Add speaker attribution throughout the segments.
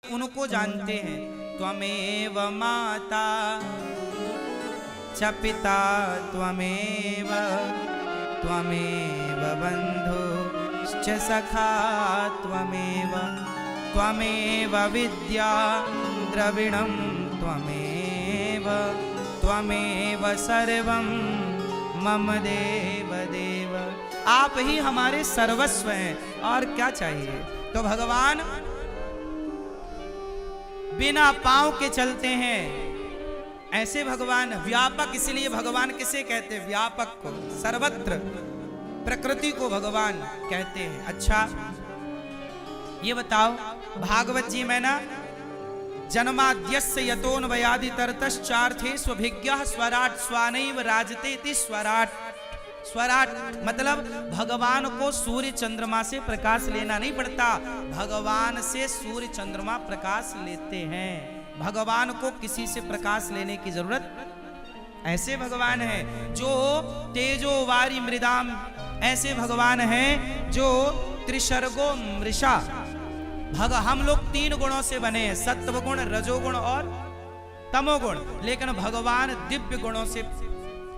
Speaker 1: उनको जानते हैं। त्वमेव माता च पिता त्वमेव त्वमेव बन्धुश्च सखा त्वमेव त्वमेव विद्या द्रविणं त्वमेव त्वमेव सर्वं मम देव देव। आप ही हमारे सर्वस्व हैं और क्या चाहिए। तो भगवान बिना पांव के चलते हैं, ऐसे भगवान व्यापक। इसलिए भगवान किसे कहते हैं? व्यापक को, सर्वत्र प्रकृति को भगवान कहते हैं। अच्छा ये बताओ, भागवत जी में ना जन्माद्यस्य यतोऽन्वयादितरतश्चार्थेष्वभिज्ञः स्वराट स्वानैव राजते इति स्वराट। स्वराट मतलब भगवान को सूर्य चंद्रमा से प्रकाश लेना नहीं पड़ता, भगवान से सूर्य चंद्रमा प्रकाश लेते हैं। भगवान को किसी से प्रकाश लेने की जरूरत। ऐसे भगवान हैं जो तेजो वारी मृदाम, ऐसे भगवान हैं जो त्रिशर्गो मृषा। हम लोग 3 गुणों से बने हैं, सत्व गुण, रजोगुण और तमोगुण, लेकिन भगवान दिव्य गुणों से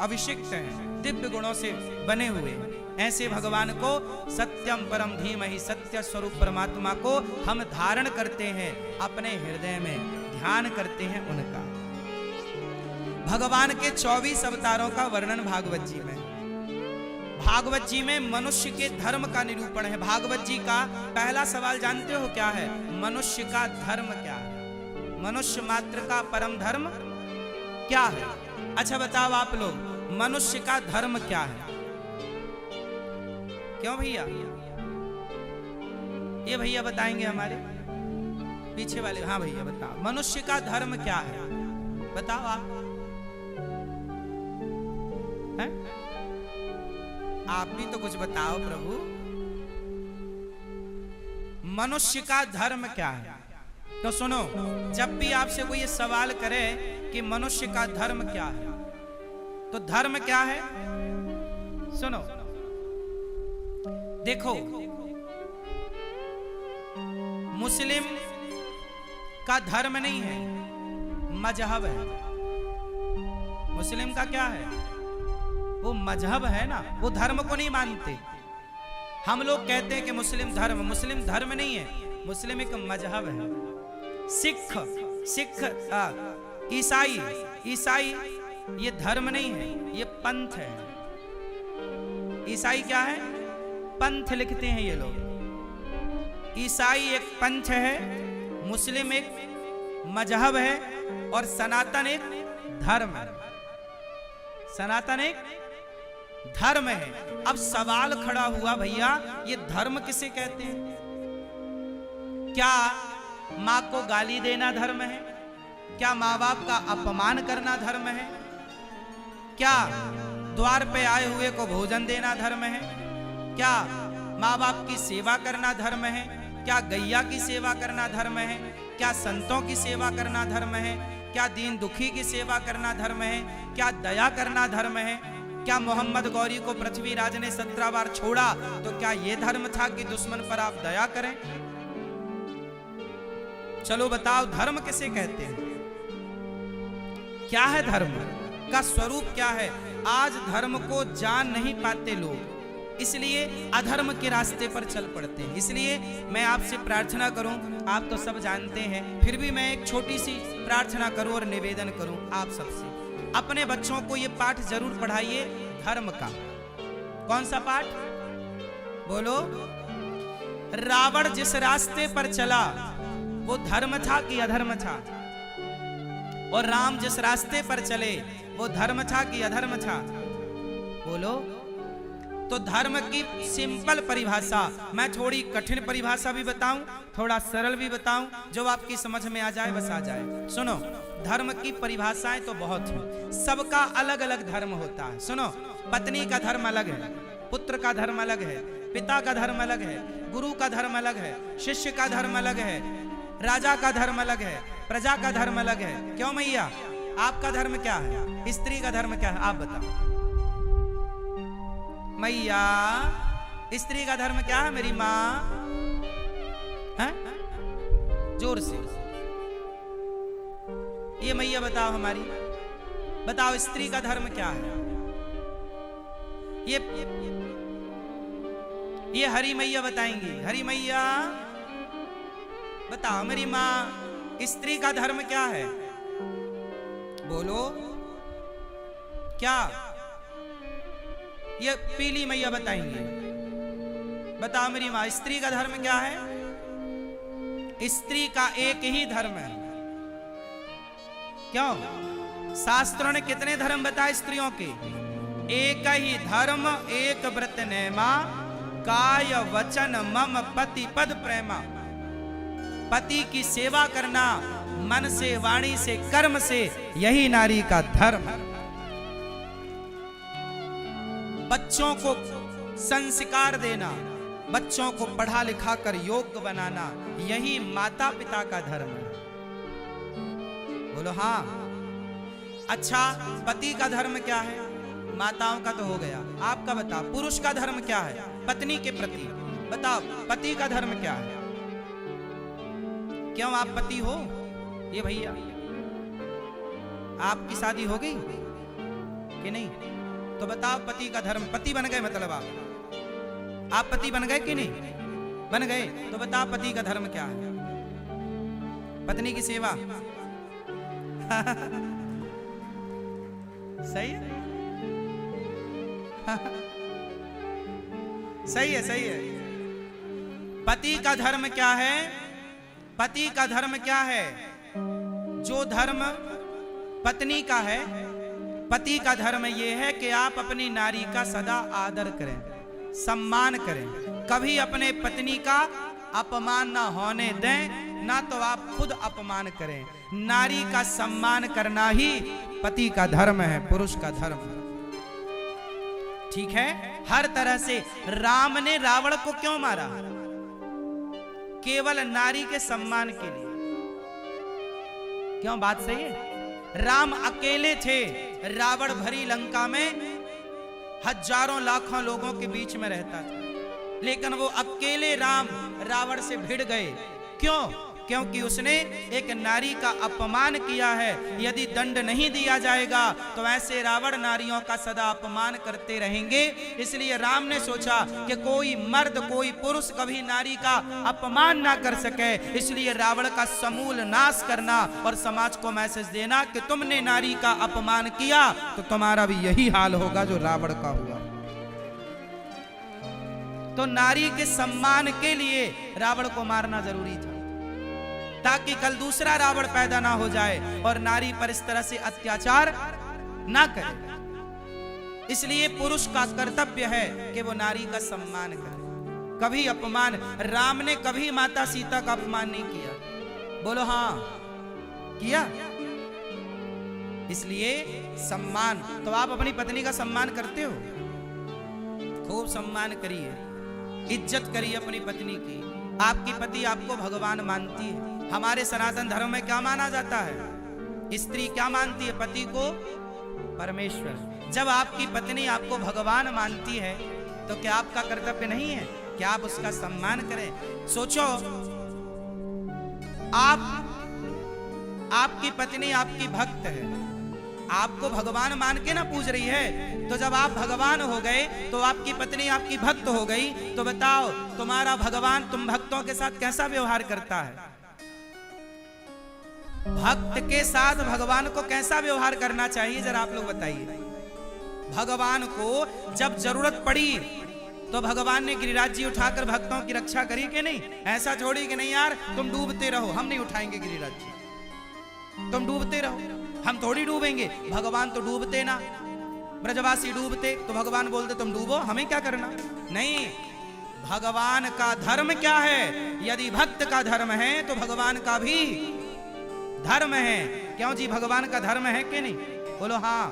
Speaker 1: अभिषिक्त हैं, दिव्य गुणों से बने हुए। ऐसे भगवान को सत्यम परम धीमहि, सत्य स्वरूप परमात्मा को हम धारण करते हैं, अपने हृदय में ध्यान करते हैं उनका। भगवान के 24 अवतारों का वर्णन भागवत जी में। भागवत जी में मनुष्य के धर्म का निरूपण है। भागवत जी का पहला सवाल जानते हो क्या है? मनुष्य का धर्म क्या है? मनुष्य मात्र का परम धर्म क्या है? अच्छा बताओ आप लोग, मनुष्य का धर्म क्या है? क्यों भैया? ये भैया बताएंगे हमारे पीछे वाले। हाँ भैया बताओ, मनुष्य का धर्म क्या है? बताओ आप। हैं? आप भी तो कुछ बताओ प्रभु। मनुष्य का धर्म क्या है? तो सुनो, जब भी आपसे कोई ये सवाल करे कि मनुष्य का धर्म क्या है, तो धर्म क्या है सुनो। देखो, मुस्लिम का धर्म नहीं है, मजहब है। मुस्लिम का क्या है? वो मजहब है ना, वो धर्म को नहीं मानते। हम लोग कहते हैं कि मुस्लिम धर्म नहीं है, मुस्लिम एक मजहब है। सिख ईसाई ये धर्म नहीं है, ये पंथ है। ईसाई क्या है? पंथ लिखते हैं ये लोग। ईसाई एक पंथ है, मुस्लिम एक मजहब है और सनातन एक धर्म है। सनातन एक धर्म है। अब सवाल खड़ा हुआ, भैया ये धर्म किसे कहते हैं? क्या माँ को गाली देना धर्म है? क्या माँ बाप का अपमान करना धर्म है? क्या द्वार पे आए हुए को भोजन देना धर्म है? क्या माँ बाप की सेवा करना धर्म है? क्या गैया की सेवा करना धर्म है? क्या संतों की सेवा करना धर्म है? क्या दीन दुखी की सेवा करना धर्म है? क्या दया करना धर्म है? क्या मोहम्मद गौरी को पृथ्वीराज ने 17 बार छोड़ा तो क्या यह धर्म था कि दुश्मन पर आप दया करें? चलो बताओ, धर्म किसे कहते हैं? क्या है धर्म का स्वरूप? क्या है? आज धर्म को जान नहीं पाते लोग, इसलिए अधर्म के रास्ते पर चल पड़ते हैं। इसलिए मैं आपसे प्रार्थना करूं, आप तो सब जानते हैं, फिर भी मैं एक छोटी सी प्रार्थना करूं और निवेदन करूं आप सबसे, अपने बच्चों को ये पाठ जरूर पढ़ाइए धर्म का। कौन सा पाठ? बोलो। रावण जिस रास्ते पर चला वो धर्म था कि अधर्म था? और राम जिस रास्ते पर चले वो धर्म था कि अधर्म था? बोलो। तो धर्म की सिंपल परिभाषा, मैं थोड़ी कठिन परिभाषा भी बताऊं, थोड़ा सरल भी बताऊं, जो आपकी समझ में आ जाए बस आ जाए। सुनो, धर्म की परिभाषाएं तो बहुत हैं, सबका अलग अलग धर्म होता है। सुनो, पत्नी का धर्म अलग है, पुत्र का धर्म अलग है, पिता का धर्म अलग है, गुरु का धर्म अलग है, शिष्य का धर्म अलग है, राजा का धर्म अलग है, प्रजा का धर्म अलग है। क्यों मैया, आपका धर्म क्या है? स्त्री का धर्म क्या है? आप बताओ मैया, स्त्री का धर्म क्या है मेरी माँ? जोर से। ये मैया बताओ हमारी, बताओ स्त्री का धर्म क्या है? ये हरी मैया बताएंगी। हरी मैया बताओ मेरी माँ, स्त्री का धर्म क्या है? बोलो क्या? ये पीली मैया बताएंगी। बताओ मेरी माँ, स्त्री का धर्म क्या है? स्त्री का एक ही धर्म है। क्यों? शास्त्रों ने कितने धर्म बताए स्त्रियों के? एक ही धर्म, एक व्रत नेमा, काय वचन मम पति पद प्रेमा। पति की सेवा करना मन से, वाणी से, कर्म से, यही नारी का धर्म। बच्चों को संस्कार देना, बच्चों को पढ़ा लिखा कर योग्य बनाना, यही माता पिता का धर्म है। बोलो हाँ। अच्छा, पति का धर्म क्या है? माताओं का तो हो गया, आपका बताओ पुरुष का धर्म क्या है? पत्नी के प्रति बताओ, पति का धर्म क्या है? क्यों आप पति हो? ये भैया आपकी शादी हो गई कि नहीं? तो बताओ पति का धर्म, पति बन गए मतलब आप पति बन गए कि नहीं? बन गए। तो बताओ पति का धर्म क्या है? पत्नी की सेवा। सही है। सही है, सही है। पति का धर्म क्या है? पति का धर्म क्या है? जो धर्म पत्नी का है, पति का धर्म यह है कि आप अपनी नारी का सदा आदर करें, सम्मान करें, कभी अपने पत्नी का अपमान ना होने दें, ना तो आप खुद अपमान करें। नारी का सम्मान करना ही पति का धर्म है, पुरुष का धर्म है। ठीक है? हर तरह से राम ने रावण को क्यों मारा? केवल नारी के सम्मान के लिए। क्यों? बात सही है। राम अकेले थे, रावण भरी लंका में हजारों लाखों लोगों के बीच में रहता था, लेकिन वो अकेले राम रावण से भिड़ गए। क्यों? क्योंकि उसने एक नारी का अपमान किया है। यदि दंड नहीं दिया जाएगा तो ऐसे रावण नारियों का सदा अपमान करते रहेंगे। इसलिए राम ने सोचा कि कोई मर्द, कोई पुरुष कभी नारी का अपमान ना कर सके, इसलिए रावण का समूल नाश करना और समाज को मैसेज देना कि तुमने नारी का अपमान किया तो तुम्हारा भी यही हाल होगा जो रावण का हुआ। तो नारी के सम्मान के लिए रावण को मारना जरूरी था, ताकि कल दूसरा रावण पैदा ना हो जाए और नारी पर इस तरह से अत्याचार ना करे। इसलिए पुरुष का कर्तव्य है कि वो नारी का सम्मान करे, कभी अपमान। राम ने कभी माता सीता का अपमान नहीं किया। बोलो हाँ, किया? इसलिए सम्मान। तो आप अपनी पत्नी का सम्मान करते हो? खूब सम्मान करिए, इज्जत करिए अपनी पत्नी की। आपकी पति आपको भगवान मानती है। हमारे सनातन धर्म में क्या माना जाता है? स्त्री क्या मानती है? पति को परमेश्वर। जब आपकी पत्नी आपको भगवान मानती है तो क्या आपका कर्तव्य नहीं है कि आप उसका सम्मान करें? सोचो, आपकी पत्नी आपकी भक्त है, आपको भगवान मान के ना पूज रही है। तो जब आप भगवान हो गए तो आपकी पत्नी आपकी भक्त हो गई, तो बताओ तुम्हारा भगवान तुम भक्तों के साथ कैसा व्यवहार करता है? भक्त के साथ भगवान को कैसा व्यवहार करना चाहिए, जरा आप लोग बताइए। भगवान को जब जरूरत पड़ी तो भगवान ने गिरिराज जी उठाकर भक्तों की रक्षा करी कि नहीं? ऐसा छोड़ी कि नहीं यार तुम डूबते रहो, हम नहीं उठाएंगे गिरिराज जी, तुम डूबते रहो, हम थोड़ी डूबेंगे। भगवान तो डूबते ना, ब्रजवासी डूबते तो भगवान बोलते तुम डूबो, हमें क्या करना। नहीं, भगवान का धर्म क्या है? यदि भक्त का धर्म है तो भगवान का भी धर्म है। क्यों जी? भगवान का धर्म है कि नहीं? बोलो हाँ।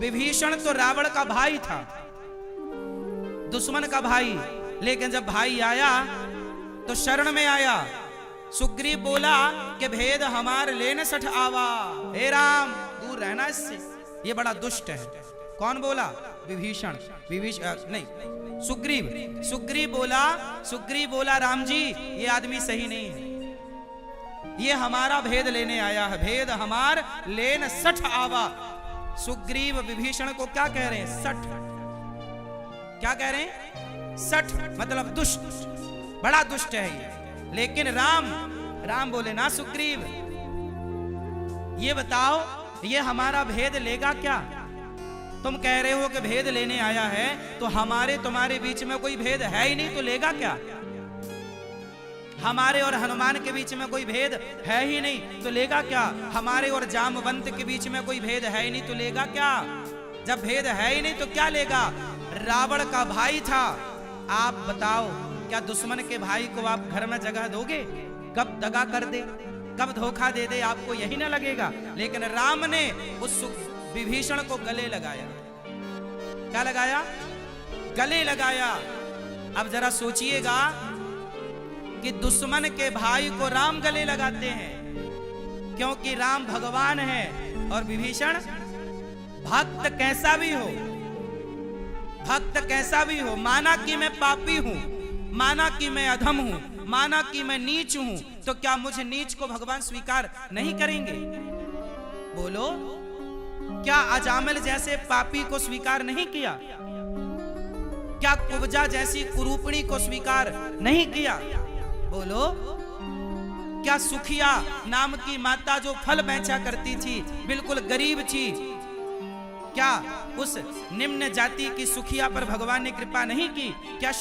Speaker 1: विभीषण तो रावण का भाई था, दुश्मन का भाई, लेकिन जब भाई आया तो शरण में आया। सुग्रीव बोला कि भेद हमार लेने सठ आवा, हे राम दूर रहना इससे, ये बड़ा दुष्ट है। कौन बोला? विभीषण। नहीं, सुग्रीव बोला राम जी ये आदमी सही नहीं है, ये हमारा भेद लेने आया है, भेद हमार लेन सठ आवा। सुग्रीव विभीषण को क्या कह रहे हैं? सठ। क्या कह रहे हैं? सठ मतलब दुष्ट, बड़ा दुष्ट है ये। लेकिन राम बोले ना सुग्रीव, ये बताओ ये हमारा भेद लेगा क्या? तुम कह रहे हो कि भेद लेने आया है, तो हमारे तुम्हारे बीच में कोई भेद है ही नहीं, तो लेगा क्या? हमारे और हनुमान के बीच में कोई भेद है ही नहीं, तो लेगा क्या? हमारे और जामवंत के बीच में कोई भेद है ही नहीं, तो लेगा क्या? जब भेद है ही नहीं तो क्या लेगा? रावण का भाई था, आप बताओ क्या दुश्मन के भाई को आप घर में जगह दोगे? कब दगा कर दे, कब धोखा दे दे, आपको यही ना लगेगा? लेकिन राम ने उस विभीषण को गले लगाया। क्या लगाया? गले लगाया। अब जरा सोचिएगा कि दुश्मन के भाई को राम गले लगाते हैं, क्योंकि राम भगवान है और विभीषण भक्त। कैसा भी हो, भक्त कैसा भी हो, माना कि मैं पापी हूं, माना कि मैं अधम हूं, माना कि मैं नीच हूं, तो क्या मुझे नीच को भगवान स्वीकार नहीं करेंगे? बोलो, क्या अजामिल जैसे पापी को स्वीकार नहीं किया? क्या कुब्जा जैसी कुरूपणी को स्वीकार नहीं किया? बोलो, क्या सुखिया नाम की माता जो फल बेचा करती थी, बिल्कुल गरीब थी, क्या उस निम्न जाति की सुखिया पर भगवान ने कृपा नहीं की? क्या